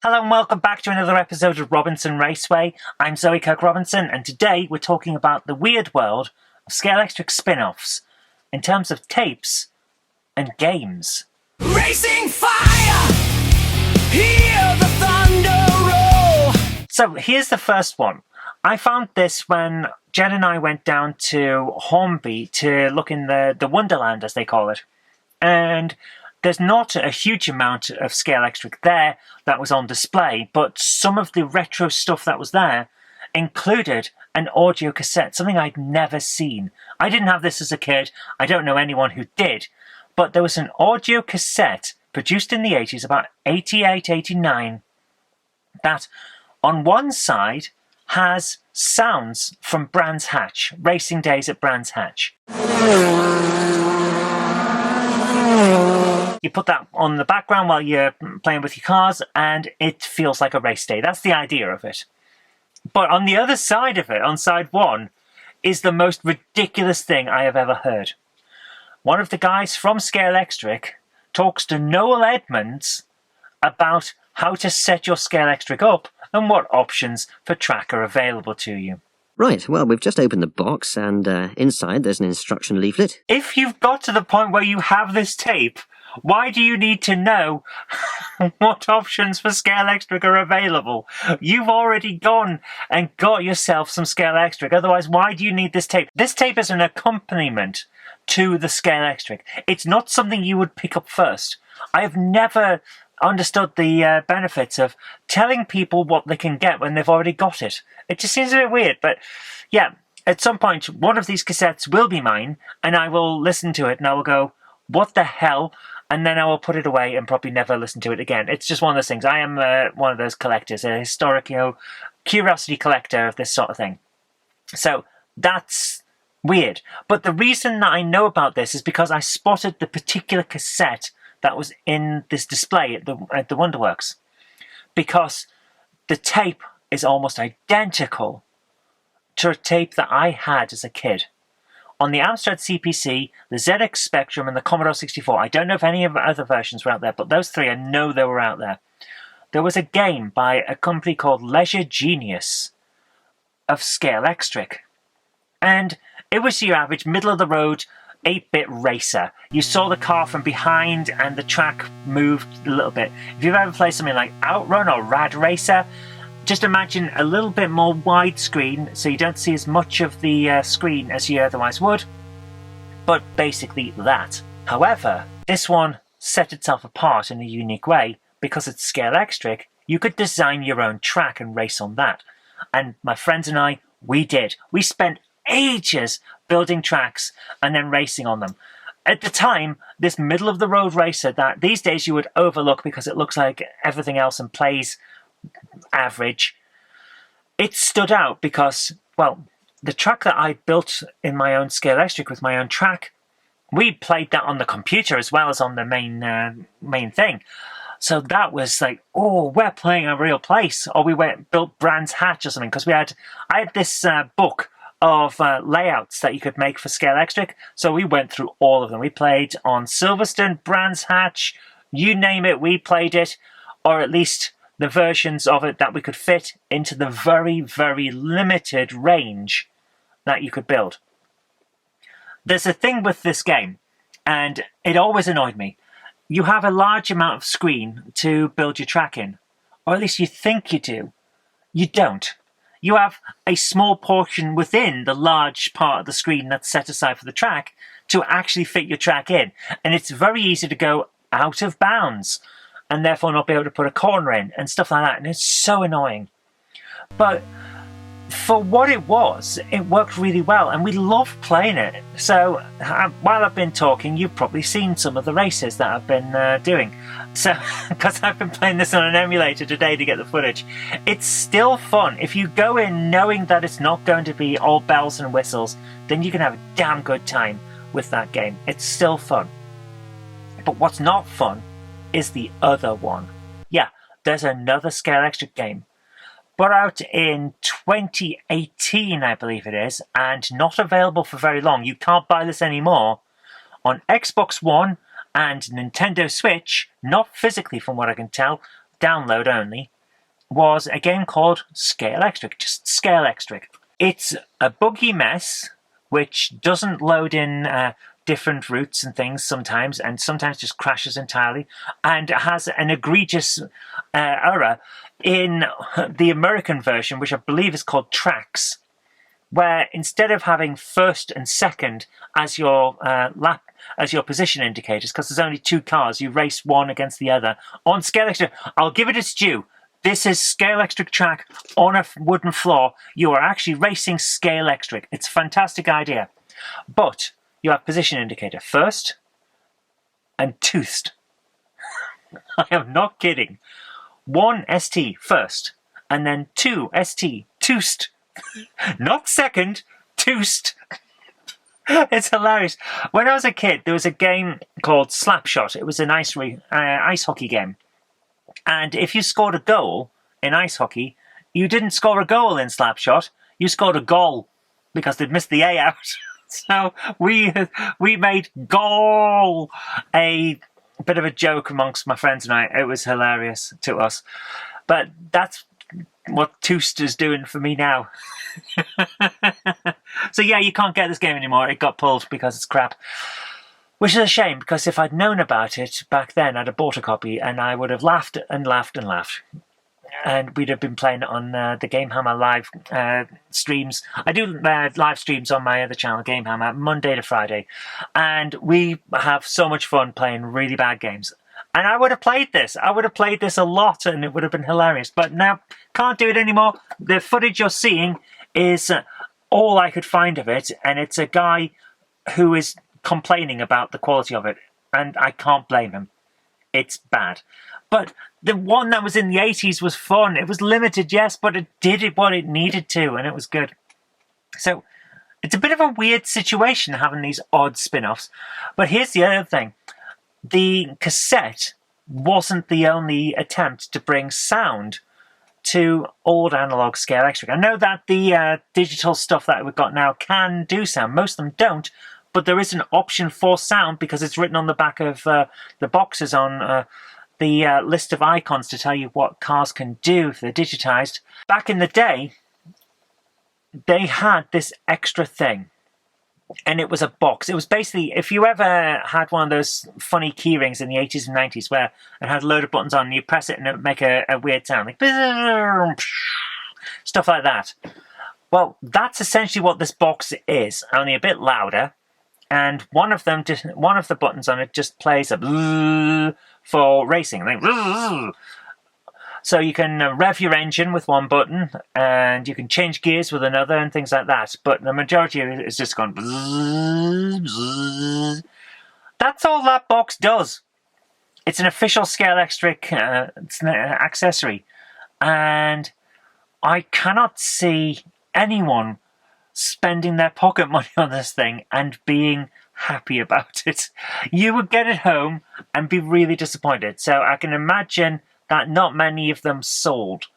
Hello and welcome back to another episode of Robinson Raceway. I'm Zoe Kirk Robinson, and today we're talking about the weird world of Scalextric spin-offs in terms of tapes and games. Racing fire, hear the thunder roll. So here's the first one. I found this when Jen and I went down to Hornby to look in the Wonderland, as they call it. And there's not a huge amount of Scalextric there that was on display, but some of the retro stuff that was there included an audio cassette, something I'd never seen. I didn't have this as a kid. I don't know anyone who did. But there was an audio cassette produced in the 80s, about 88, 89, that on one side has sounds from Brands Hatch, racing days at Brands Hatch. You put that on the background while you're playing with your cars, and it feels like a race day. That's the idea of it. But on the other side of it, on side one, is the most ridiculous thing I have ever heard. One of the guys from Scalextric talks to Noel Edmonds about how to set your Scalextric up and what options for track are available to you. Right, well, we've just opened the box, and inside there's an instruction leaflet. If you've got to the point where you have this tape, why do you need to know what options for Scalextric are available? You've already gone and got yourself some Scalextric. Otherwise, why do you need this tape? This tape is an accompaniment to the Scalextric. It's not something you would pick up first. I have never understood the benefits of telling people what they can get when they've already got it. It just seems a bit weird, but yeah, at some point, one of these cassettes will be mine, and I will listen to it, and I will go, what the hell? And then I will put it away and probably never listen to it again. It's just one of those things. I am one of those collectors, a historic, curiosity collector of this sort of thing. So that's weird. But the reason that I know about this is because I spotted the particular cassette that was in this display at the Wonderworks. Because the tape is almost identical to a tape that I had as a kid. On the Amstrad CPC, the ZX Spectrum, and the Commodore 64. I don't know if any of the other versions were out there, but those three, I know they were out there. There was a game by a company called Leisure Genius of Scalextric. And it was your average middle-of-the-road 8-bit racer. You saw the car from behind and the track moved a little bit. If you've ever played something like Outrun or Rad Racer, just imagine a little bit more widescreen so you don't see as much of the screen as you otherwise would. But basically that. However, this one set itself apart in a unique way because it's Scalextric. You could design your own track and race on that. And my friends and I, we did. We spent ages building tracks and then racing on them. At the time, this middle-of-the-road racer that these days you would overlook because it looks like everything else and plays average, it stood out because, well, the track that I built in my own Scalextric with my own track, we played that on the computer as well as on the main thing. So that was like, oh, we're playing a real place. Or we built Brands Hatch or something because I had this book of layouts that you could make for Scalextric. So we went through all of them. We played on Silverstone, Brands Hatch, you name it, we played it, or at least the versions of it that we could fit into the very, very limited range that you could build. There's a thing with this game, and it always annoyed me. You have a large amount of screen to build your track in, or at least you think you do. You don't. You have a small portion within the large part of the screen that's set aside for the track to actually fit your track in, and it's very easy to go out of bounds and therefore not be able to put a corner in and stuff like that, and it's so annoying. But for what it was, it worked really well, and we loved playing it. So while I've been talking, you've probably seen some of the races that I've been doing. So, because I've been playing this on an emulator today to get the footage, it's still fun. If you go in knowing that it's not going to be all bells and whistles, then you can have a damn good time with that game. It's still fun. But what's not fun is the other one. Yeah, there's another Scalextric game, but out in 2018, I believe it is, and not available for very long. You can't buy this anymore on Xbox One and Nintendo Switch, not physically from what I can tell, download only, was a game called Scalextric, just Scalextric. It's a buggy mess which doesn't load in different routes and things sometimes, and sometimes just crashes entirely, and has an egregious error in the American version, which I believe is called tracks, where instead of having first and second as your position indicators, because there's only two cars, you race one against the other. On Scalextric, I'll give it its due. This is Scalextric track on a wooden floor. You are actually racing Scalextric. It's a fantastic idea. But you have position indicator first and toost. I am not kidding. 1 ST first, and then 2 ST toost. Not second, toost. It's hilarious. When I was a kid, there was a game called Slapshot. It was an ice hockey game. And if you scored a goal in ice hockey, you didn't score a goal in Slapshot. You scored a goal because they'd missed the A out. So we made goal a bit of a joke amongst my friends and I. It was hilarious to us. But that's what Toost is doing for me now. So yeah, you can't get this game anymore. It got pulled because it's crap. Which is a shame, because if I'd known about it back then, I'd have bought a copy and I would have laughed and laughed and laughed. And we'd have been playing it on the Game Hammer live streams. I do live streams on my other channel, Game Hammer, Monday to Friday. And we have so much fun playing really bad games. And I would have played this. I would have played this a lot and it would have been hilarious. But now, can't do it anymore. The footage you're seeing is all I could find of it. And it's a guy who is complaining about the quality of it, and I can't blame him. It's bad. But the one that was in the 80s was fun. It was limited, yes, but it did what it needed to, and it was good. So it's a bit of a weird situation having these odd spin-offs. But here's the other thing. The cassette wasn't the only attempt to bring sound to old analog Scalextric. I know that the digital stuff that we've got now can do sound. Most of them don't. But there is an option for sound because it's written on the back of the boxes on the list of icons to tell you what cars can do if they're digitized. Back in the day, they had this extra thing, and it was a box. It was basically, if you ever had one of those funny key rings in the 80s and 90s where it had a load of buttons on and you press it and it would make a weird sound, like stuff like that. Well, that's essentially what this box is, only a bit louder. And one of the buttons on it just plays a for racing. So you can rev your engine with one button, and you can change gears with another, and things like that. But the majority of it is just going. That's all that box does. It's an official Scalextric it's an accessory, and I cannot see anyone spending their pocket money on this thing and being happy about it. You would get it home and be really disappointed. So I can imagine that not many of them sold.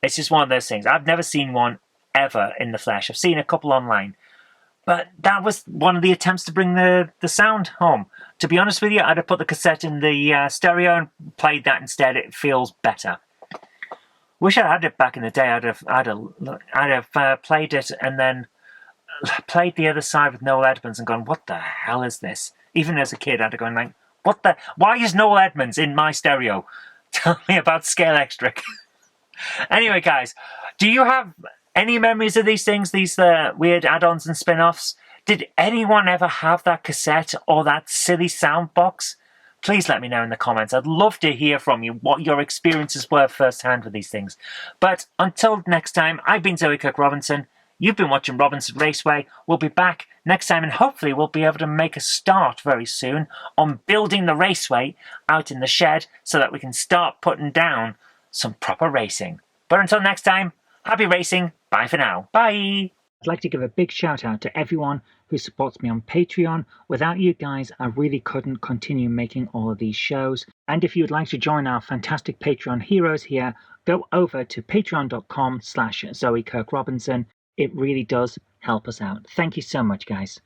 It's just one of those things. I've never seen one ever in the flesh. I've seen a couple online. But that was one of the attempts to bring the sound home. To be honest with you, I'd have put the cassette in the stereo and played that instead. It feels better. Wish I had it back in the day. I'd have played it and then played the other side with Noel Edmonds and gone, what the hell is this? Even as a kid, I'd have gone like, why is Noel Edmonds in my stereo? Tell me about Scalextric. Anyway, guys, do you have any memories of these things, these weird add-ons and spin-offs? Did anyone ever have that cassette or that silly sound box? Please let me know in the comments. I'd love to hear from you what your experiences were firsthand with these things. But until next time, I've been Zoe Kirk Robinson. You've been watching Robinson Raceway. We'll be back next time, and hopefully we'll be able to make a start very soon on building the raceway out in the shed so that we can start putting down some proper racing. But until next time, happy racing. Bye for now. Bye. I'd like to give a big shout out to everyone who supports me on Patreon. Without you guys, I really couldn't continue making all of these shows. And if you'd like to join our fantastic Patreon heroes here, go over to patreon.com/Zoe Kirk Robinson. It really does help us out. Thank you so much, guys.